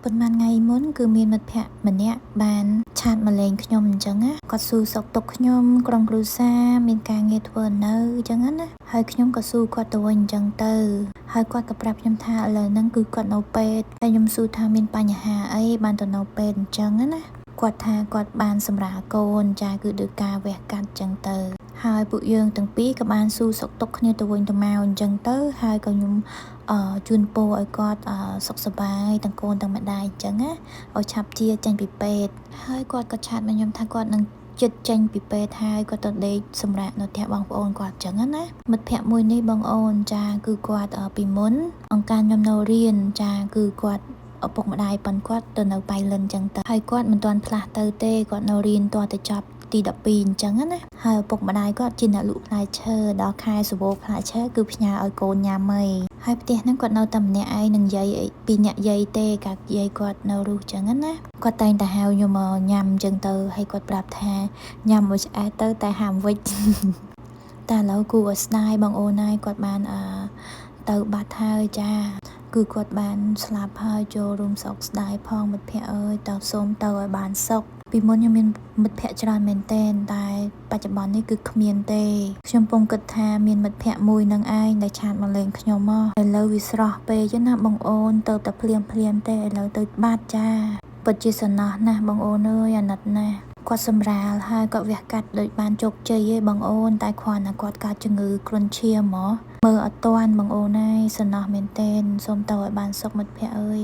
ប៉ុន្មានថ្ងៃមុនគឺមានមិត្តភក្តិម្នាក់បានឆាតមកលេងខ្ញុំអញ្ចឹងណាគាត់សួរសុខទុក្ខខ្ញុំក្រុមគ្រួសារមានការងារធ្វើនៅអញ្ចឹងណាហើយខ្ញុំក៏សួរគាត់ទៅវិញអញ្ចឹងទៅហើយគាត់ក៏ប្រាប់ខ្ញុំថាឥឡូវហ្នឹងគឺគាត់នៅពេទ្យហើយខ្ញុំសួរថាមានបញ្ហាអីបានទៅនៅពេទ្យអញ្ចឹងណាគាត់ថាគាត់បានសម្រាលកូនចាគឺដោយការវះកាត់អញ្ចឹងទៅហើយពួកយើងទាំងពីរក៏បានសួរសុខទុក្ខគ្នាទៅវិញទៅមកអញ្ចឹងទៅហើយក៏ខ្ញុំជូនពរឲ្យគាត់សុខសប្បាយទាំងកូនទាំងម្ដាយអញ្ចឹងណាឲ្យឆាប់ជាចេញពីពេទ្យហើយគាត់ក៏ឆាតមកខ្ញុំថាគាត់នឹងចិត្តចេញពីពេទ្យហើយគាត់ទៅដេកសម្រាកនៅផ្ទះបងប្អូនគាត់អញ្ចឹងណាមិត្តភក្តិមួយនេះបងអូនចាគឺគាត់ពីមុនអង្ការខ្ញុំនៅរៀនចាគឺគាត់ឪពុកម្ដាយប៉ុនគាត់ទៅនៅបៃលិនអញ្ចឹងទៅហើយគាត់មិនទាន់ផ្លាស់ទៅទេគាត់នៅរៀនទាល់តែចប់ទី12អញ្ចឹងណាហើយឪពុកម្ដាយគាត់ជាអ្នកលក់ផ្លែឈើដល់ខែសវោផ្លែឈើគឺផ្ញើឲ្យកូនញ៉ាំហើយផ្ទះហ្នឹងគាត់នៅតែម្នាក់ឯងនឹងយាយពីរអ្នកយាយទេកាយាយគាត់នៅរស់អញ្ចឹងណាគាត់តែងតែហៅខ្ញុំមកញ៉ាំអញ្ចឹងទៅហើយគាត់ប្រាប់ថាញ៉ាំមួយឆ្អែតទៅតែហាមវិចតែឥឡូវគួរឲ្យស្ដាយបងអូនហើយគាត់បានទៅបាត់ហើយចាគឺគាត់បានស្លាប់ហើយចូលរួមសោកស្ដាយផងមិត្តភក្តិអើយតើសូមទៅឲ្យបានសុខពីមុនខ្ញុំមានមិត្តភក្តិច្រើនមែនទែនតែបច្ចុប្បន្ននេះគឺគ្មានទេខ្ញុំពងគិតថាមានមិត្តភក្តិមួយនឹងឯងដែលឆាតមកលេងខ្ញុំមកឥឡូវវាស្រស់ពេកណាបងអូនទៅតែភ្លាមទេឥឡូវទៅបាត់ចាពិតជាសំណោះណាស់បងអូនអើយអាណិតណាស់គាត់សម្រាលហើយគាត់វះកាត់ដូចបានជោគជ័យឯងបងអូនតែគ្រាន់តែគាត់កើតជំងឺគ្រុនឈាមហ្មងមើលអត់តាន់បងអូនហើយសំណោះមែនទែនសូមទៅឲ្យបានសុខមិត្តភក្តិអើយ